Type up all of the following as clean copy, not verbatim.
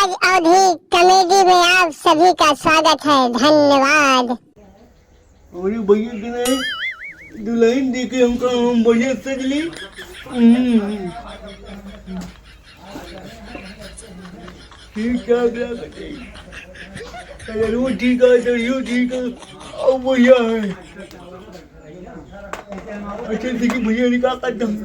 राज अवधि कॉमेडी में आप सभी का स्वागत है। धन्यवाद। और भैया के नहीं दुल्हन देखे हमको हम बढ़िया सज ली। ठीक ठाक लगे। अरे वो ठीक है तो यू ठीक है और भैया है। अच्छा देखिए भैया ने क्या करता हूँ।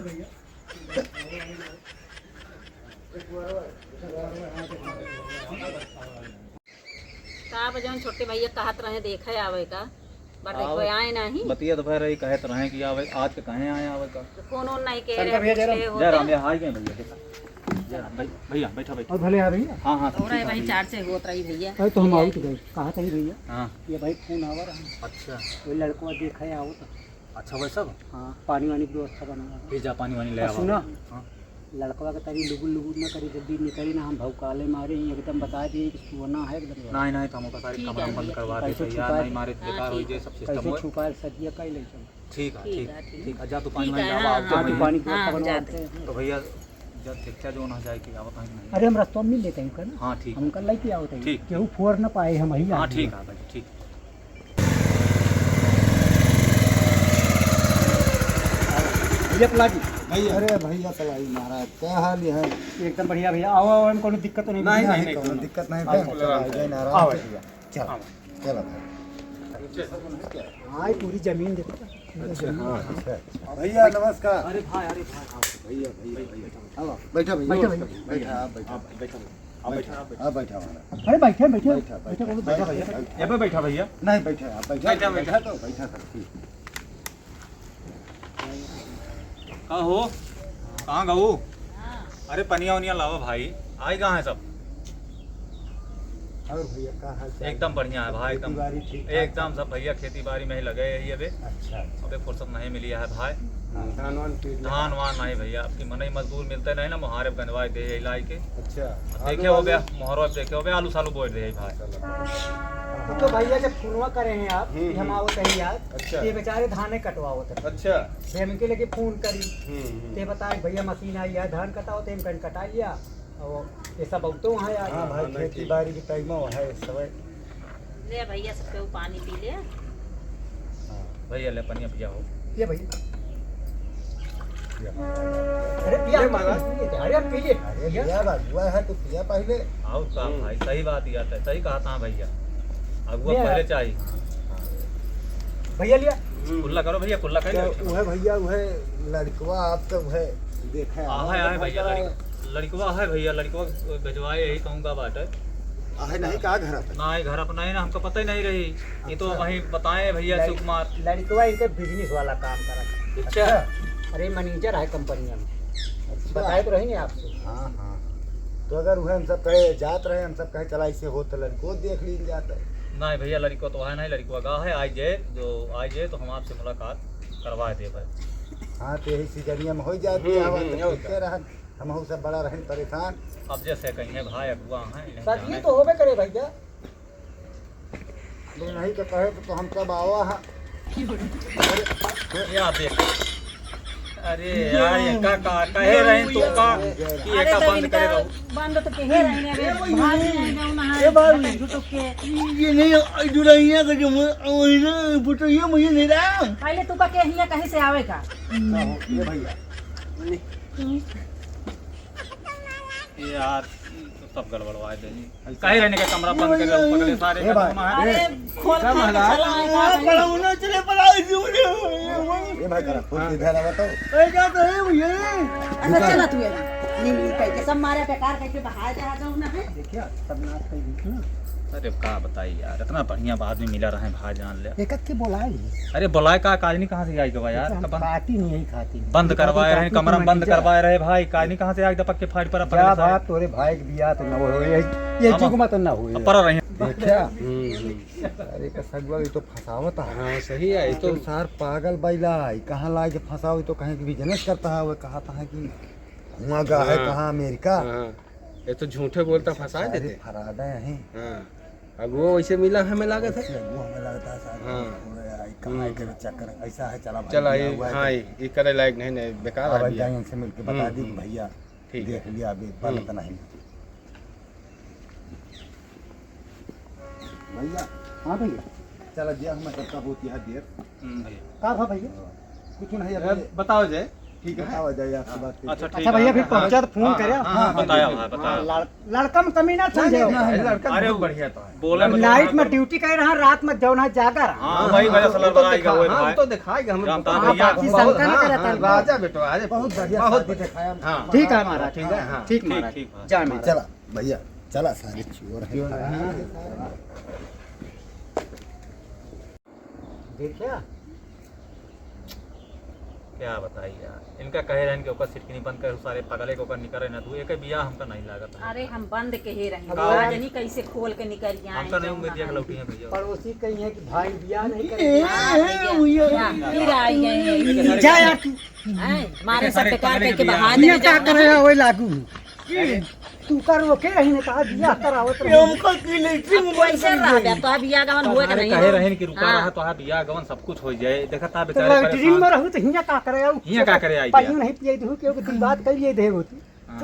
का बजन छोटे भैया कहत रहे देखे आवे का बट देखो आए नहीं बतिया तो भाई रही कहत रहे कि आवे आज के कहे आए आवे का फोन ऑन नहीं कह रहे जय राम ये हाय गए भैया देखा जय राम भाई भैया बैठा बैठा और भले आ भैया। हां हां हो रहा है भाई चार से होत रही भैया। अरे तो हम आओ तो गए कहा था भैया। हां ये भाई फोन आवा रहा। अच्छा वो लड़का देखा आओ तो। अच्छा भाई सब हाँ पानी वानी की व्यवस्था बना। भेजा पानी वानी ले आवा। सुना हां लड़का का तरी लुगुल लुगुल ना करी जल्दी निकली ना हम भौकाले मारे ही एकदम बता दिए कि सोना है एकदम। नहीं नहीं तो हमको सारी कमरा बंद करवा दे भैया नहीं मारे बेकार हो जे सब सिस्टम कैसे हो। छुपा सदिया का ही ले चल। ठीक है ठीक ठीक जा तू पानी ठीक वानी है, लावा हाँ, आओ पानी की हाँ, व्यवस्था जाते बनवाते हैं। तो भैया जब शिक्षा जो ना जाए कि आवत नहीं। अरे हम रास्ता में मिल लेते हैं का ना। हां ठीक हम कल लेके आओ थे ठीक। केहू फोर ना पाए हम ही। हां ठीक है भाई ठीक। भैया पलाटी भैया अरे भैया तलाई महाराज क्या हाल है। एकदम बढ़िया भैया आओ आओ हम कोनो दिक्कत तो नहीं। नहीं कोई दिक्कत नहीं है। जय नारायण भैया चलो चलो हाँ पूरी जमीन देखो। भैया नमस्कार। अरे भाई भैया भैया भैया बैठा भैया बैठा आप बैठा आप बैठा महाराज। अरे बैठे बैठे बैठा बैठा भैया। ये पे बैठा भैया नहीं बैठा आप बैठा बैठा तो बैठा सकती। कहाँ हो कहाँ गऊ अरे पनिया उनिया लावा भाई आई कहाँ है सब और भैया का हाल चाल? एकदम बढ़िया है भाई एकदम खेती-बाड़ी ठीक-ठाक? एकदम सब भैया खेती बाड़ी में ही लगे यही अबे अच्छा अबे फुर्सत नहीं मिली है भाई धान वान पीट लिया? धान वान नहीं भैया आपकी मन ही मजदूर मिलते नहीं ना मुहारे गंजवाए दे इलाई के अच्छा देखे हो गया मोहरो देखे हो गया आलू सालू बोल रहे भाई तो भैया जब फोनवा करे हैं आप कि हम आओ सही यार अच्छा। ये बेचारे धाने कटवाओ थे अच्छा हम के लेके फोन करी ते बताए भैया मशीन आई है धान कटाओ ते हम कटा लिया और ये सब अब तो वहाँ यार। हाँ भाई खेती बाड़ी की टाइम है समय। ले भैया सबके वो पानी पी ले भैया ले पनिया पिया हो ये भैया अरे पिया अरे आप पी लिए अरे पिया हुआ है तो पिया पहले। आओ का भाई सही बात याद है सही कहा था भैया अगुआ ले पहले चाहिए भैया लिया कुल्ला करो भैया कुल्ला तो कर वह भैया वह लड़कवा आप तो वह देखा आहे भैया लड़कवा है भैया लड़कवा भिजवाए यही कहूँगा बात है आहे नहीं कहा घर पे ना घर अपना है ना हमको पता ही नहीं रही ये तो वहीं बताए भैया शिव कुमार लड़कवा इनके बिजनेस वाला काम करा। अच्छा अरे मैनेजर है कंपनी में बताए तो रही नहीं आपसे। हाँ हाँ तो अगर वह हम सब कहे जात रहे हम सब कहे चला इसे हो तो लड़को देख लीन जाता है। नहीं भैया लड़को तो है नहीं लड़को गा है आई जाए जो आई जाए तो हम आपसे मुलाकात करवा दे भाई। हाँ तो यही सीजनिया में हो जाती है हम सब बड़ा रहें परेशान। अब जैसे कहीं भाई अगुआ हैं सर ये तो होबे करे भैया नहीं तो कहे तो हम सब आवा है। ये आप देख अरे यार ये का कहे रहे तो का कि एका बंद करे रहो बंद तो कहे रहे रे भाई नहीं ना ए बाबू झूठो के ये नहीं दुल्हनिया का जो वही ना बुतो ये मुझे नहीं रहा। पहले तू का के हिया कहीं से आवे का ये भैया यार तो सब गड़बड़वाए दे कहे रहने का कमरा बंद कर पकड़े सारे ए भाई, अरे खोल खा बड़ा होना चले पड़ा मुझे ये भाई करा खुद इधर आवा तो क्या तो है भैया अच्छा चला तू नीली कह के सब मारे बेकार कह के बाहर जा जाऊ ना है देखिए सब नाच कहीं देखना अरे का बताई यार इतना बढ़िया आदमी मिला रहे भाई जान ले एक के बोलाए अरे बुलाए का काजनी कहाँ से आई गवा यार हम खाती नहीं यही खाती बंद करवाए रहे कमरा बंद करवाए रहे भाई काजनी कहाँ से आई दपक के फाइट पर क्या बात तोरे भाई के बियाह तो ना हो ये चुक मत ना हो पर रहे देखा अरे का सगवा ये तो फसावत है। हाँ सही है तो सार पागल बैला है कहाँ ला के फंसाओ तो कहीं बिजनेस करता है वो कहा था कि वहाँ गा है कहाँ अमेरिका। हाँ ये तो झूठे बोलता फंसा देते। फराडा है हाँ अब वो वैसे मिला हमें लागत है। वो हमें लगता है साहब हाँ। कमाई के चक्कर ऐसा है चला चला ये हाँ ये करे लायक नहीं बेकार अब आदमी है। जाएंगे से मिलके बता दी कि भैया ठीक है। देख लिया अभी पता नहीं भैया हाँ भैया चला दिया हम करता होती है देर भैया का था भैया कुछ नहीं अरे है बताओ जय ठीक है बताओ जाइए आपसे बात करिए। अच्छा ठीक अच्छा भैया फिर पहुंचा तो फोन करे बताया भाई बताया लड़का में कमी ना समझे लड़का अरे बहुत बढ़िया तो है। बोले में नाइट में ड्यूटी कर रहा रात में जौना जागा रहा हाँ वही वजह से लड़बड़ा आएगा वो हाँ, भाई तो दिखाएगा हम रामता हाँ, भैया। बाकी शंका बहुत- नहीं हाँ, करता हाँ, है। राजा बेटो अरे बहुत बढ़िया बहुत शादी दिखाया हाँ ठीक है महाराज ठीक है हाँ ठीक ठीक महाराज ठीक भाई। जय महाराज चला भैया चला सारे चोर हैं देखिया क्या बताइए यार इनका कहे रहन के ऊपर सिटकिनी बंद कर सारे पगले के ऊपर निकले ना तू एक बिया हमका नहीं लागत अरे हम बंद के ही रहे अब आज नहीं कैसे खोल के निकल जाए हमका नहीं उम्मीद है कि लौटी है भैया पड़ोसी कही है कि भाई बियाह नहीं फिर आई गए जा यार तू मारे सब बेकार करके बहा बियाह दे क्या करे वही लागू तू कर वो के रही ने कहा बियाह करावत रही हमका की नहीं कैसे रहा बे तो बियाह का मन हुए के नहीं कहे रहन कि रुका हाँ। रहा तो बिया गवन सब कुछ हो जाए देखा ता तो बेचारे लैट्रिन में परेशान रहू तो हिया का करे हियां का करे आई पाइयो नहीं पिए दू के दिन बात कर लिए दे होती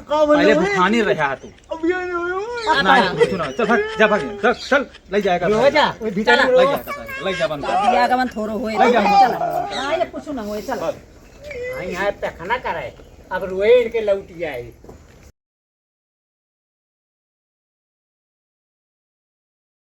का बोले पहले भुखानी रहा तू अब ये नहीं नहीं कुछ ना चल भाग जा भाग चल चल ले जाएगा रो जा वो भीतर चला। रो ले जाएगा ले जा बन बियाह का मन थोड़ो होए ले जा चल हां ये कुछ ना होए चल हां यहाँ पे खाना करे अब रोए इनके लौटी आई